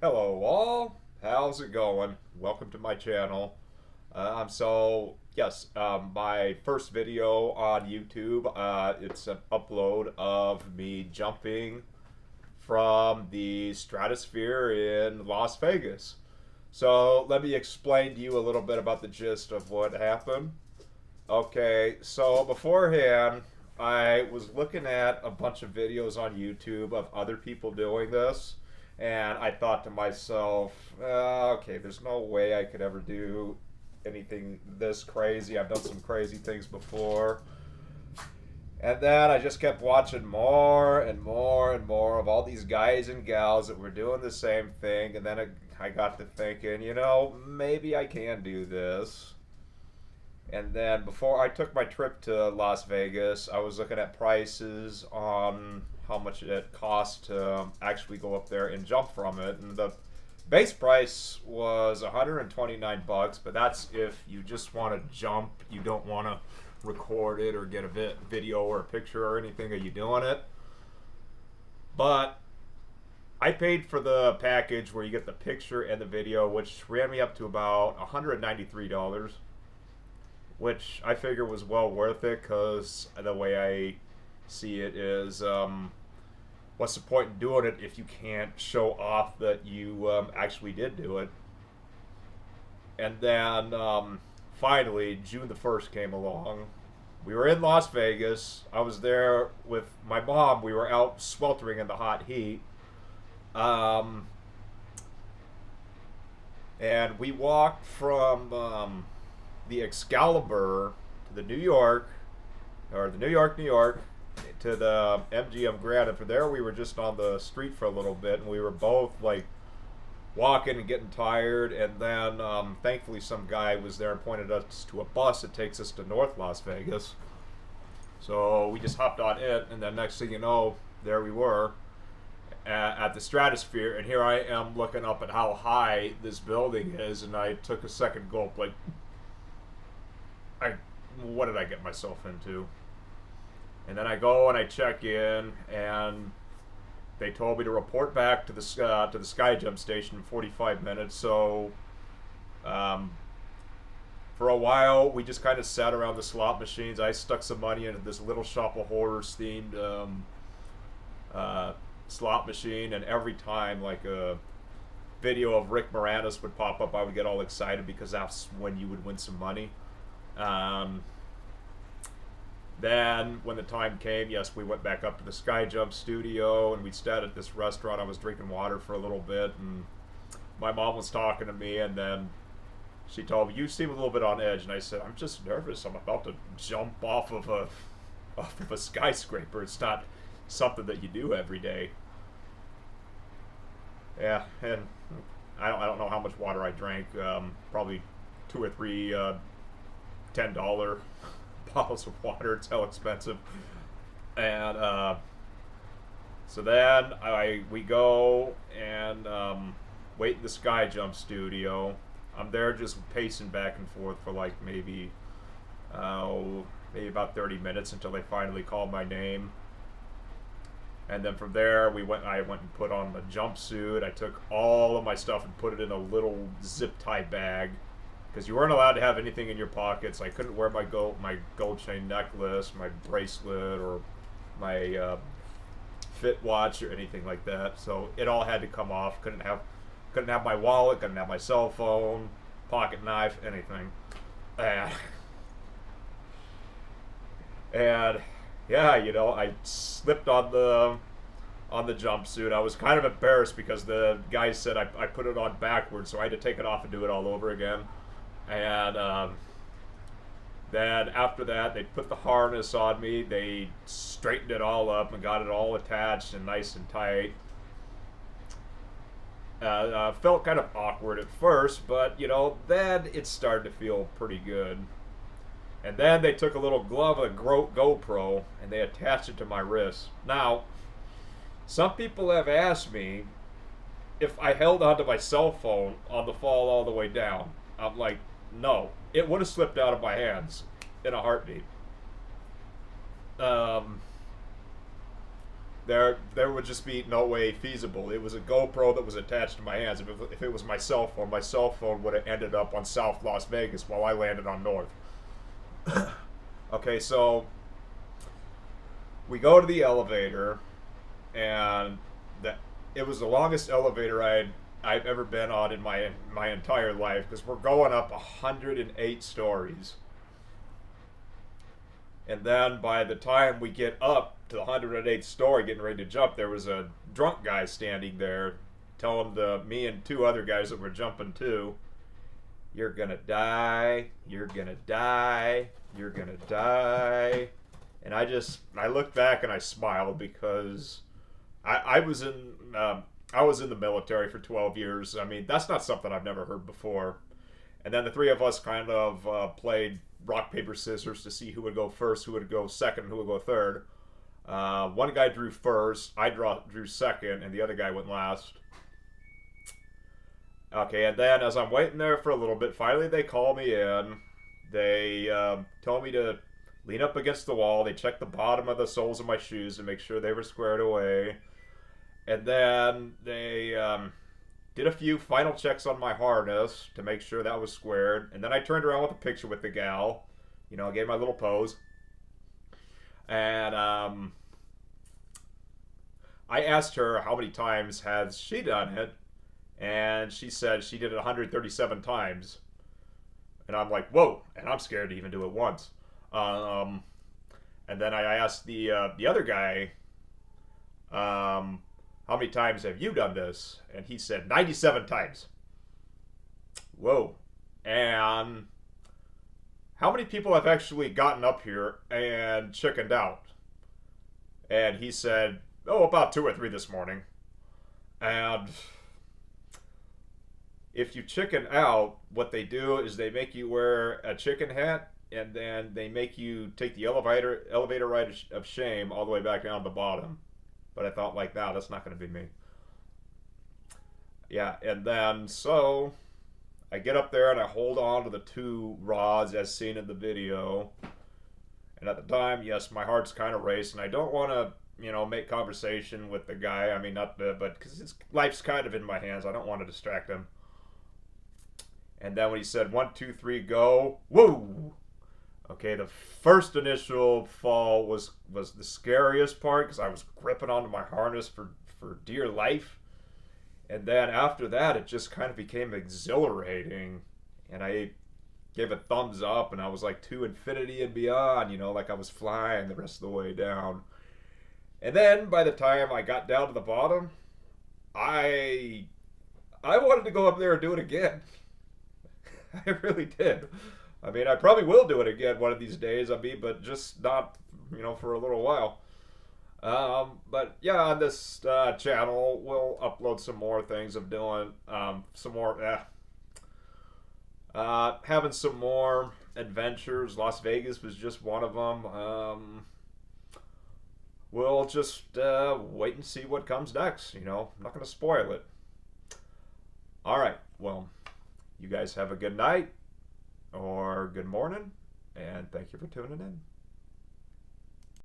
Hello all, how's it going? Welcome to my channel. My first video on YouTube, it's an upload of me jumping from the Stratosphere in Las Vegas. So let me explain to you a little bit about the gist of what happened. Okay, so beforehand, I was looking at a bunch of videos on YouTube of other people doing this, and I thought to myself, okay, there's no way I could ever do anything this crazy. I've done some crazy things before. And then I just kept watching more and more and more of all these guys and gals that were doing the same thing, and then I got to thinking, maybe I can do this. And then before I took my trip to Las Vegas, I was looking at prices on how much it cost to actually go up there and jump from it. And the base price was 129 bucks, but that's if you just want to jump. You don't want to record it or get a video or a picture or anything of you doing it. But I paid for the package where you get the picture and the video, which ran me up to about $193, which I figure was well worth it because the way I see it is, what's the point in doing it if you can't show off that you actually did do it? And then finally, June the 1st came along. We were in Las Vegas. I was there with my mom. We were out sweltering in the hot heat. Um, and we walked from the Excalibur to the New York, or the New York, to the MGM Grand. And from there, we were just on the street for a little bit, and we were both like walking and getting tired. And then, thankfully, some guy was there and pointed us to a bus that takes us to North Las Vegas. So we just hopped on it, and then next thing you know, there we were at the Stratosphere, and here I am looking up at how high this building is, and I took a second gulp, like, I what did I get myself into? And then I go and I check in, and they told me to report back to the SkyJump station in 45 minutes. So, um, for a while, we just kind of sat around the slot machines. I stuck some money into this Little Shop of Horrors themed uh, slot machine, and every time like a video of Rick Moranis would pop up, I would get all excited because that's when you would win some money. Um, then, when the time came, yes, we went back up to the SkyJump studio, and we stayed at this restaurant. I was drinking water for a little bit, and my mom was talking to me, and then she told me, "You seem a little bit on edge," and I said, "I'm just nervous. I'm about to jump off of a skyscraper. It's not something that you do every day." Yeah, and I don't know how much water I drank. Probably two or three $10 bottles of water. It's hell expensive. And so then we go and wait in the SkyJump studio. I'm there just pacing back and forth for like maybe about 30 minutes until they finally called my name. And then from there, I went and put on the jumpsuit. I took all of my stuff and put it in a little zip tie bag because you weren't allowed to have anything in your pockets. I couldn't wear my gold chain necklace, my bracelet, or my fit watch or anything like that. So it all had to come off. Couldn't have my wallet. Couldn't have my cell phone, pocket knife, anything. And, and yeah, I slipped on the jumpsuit. I was kind of embarrassed because the guy said I put it on backwards, so I had to take it off and do it all over again. And then after that, they put the harness on me. They straightened it all up and got it all attached and nice and tight. Felt kind of awkward at first, but then it started to feel pretty good. And then they took a little glove, a GoPro, and they attached it to my wrist. Now, some people have asked me if I held onto my cell phone on the fall all the way down. I'm like, no, it would have slipped out of my hands in a heartbeat. Um, there would just be no way feasible. It was a GoPro that was attached to my hands. If it was my cell phone would have ended up on South Las Vegas while I landed on North. Okay, so we go to the elevator, and it was the longest elevator I've ever been on in my entire life, because we're going up 108 stories. And then by the time we get up to the 108th story, getting ready to jump, there was a drunk guy standing there telling me and two other guys that were jumping too, "You're gonna die, you're gonna die, you're gonna die." And I looked back and I smiled, because I was in the military for 12 years. I mean, that's not something I've never heard before. And then the three of us kind of played rock, paper, scissors to see who would go first, who would go second, and who would go third. One guy drew first, I drew second, and the other guy went last. Okay, and then as I'm waiting there for a little bit, finally they call me in. They told me to lean up against the wall. They checked the bottom of the soles of my shoes to make sure they were squared away. And then they did a few final checks on my harness to make sure that was squared. And then I turned around with a picture with the gal. You know, gave my little pose. And I asked her how many times has she done it. And she said she did it 137 times. And I'm like, whoa. And I'm scared to even do it once. And then I asked the other guy, how many times have you done this? And he said 97 times. Whoa. And how many people have actually gotten up here and chickened out? And he said, oh, about 2 or 3 this morning. And if you chicken out, what they do is they make you wear a chicken hat, and then they make you take the elevator ride of shame all the way back down to the bottom. But I thought, like, no, that's not going to be me. Yeah, and then so I get up there and I hold on to the 2 rods as seen in the video. And at the time, yes, my heart's kind of racing. I don't want to, make conversation with the guy. I mean, but because his life's kind of in my hands, I don't want to distract him. And then when he said 1, 2, 3, go, whoa! Okay, the first initial fall was the scariest part, because I was gripping onto my harness for dear life. And then after that, it just kind of became exhilarating. And I gave a thumbs up, and I was like to infinity and beyond, like I was flying the rest of the way down. And then by the time I got down to the bottom, I wanted to go up there and do it again. I really did. I mean, I probably will do it again one of these days. But just not, for a little while. But yeah, on this channel, we'll upload some more things of doing some more, having some more adventures. Las Vegas was just one of them. We'll just wait and see what comes next. I'm not going to spoil it. All right. Well, you guys have a good night or good morning, and thank you for tuning in.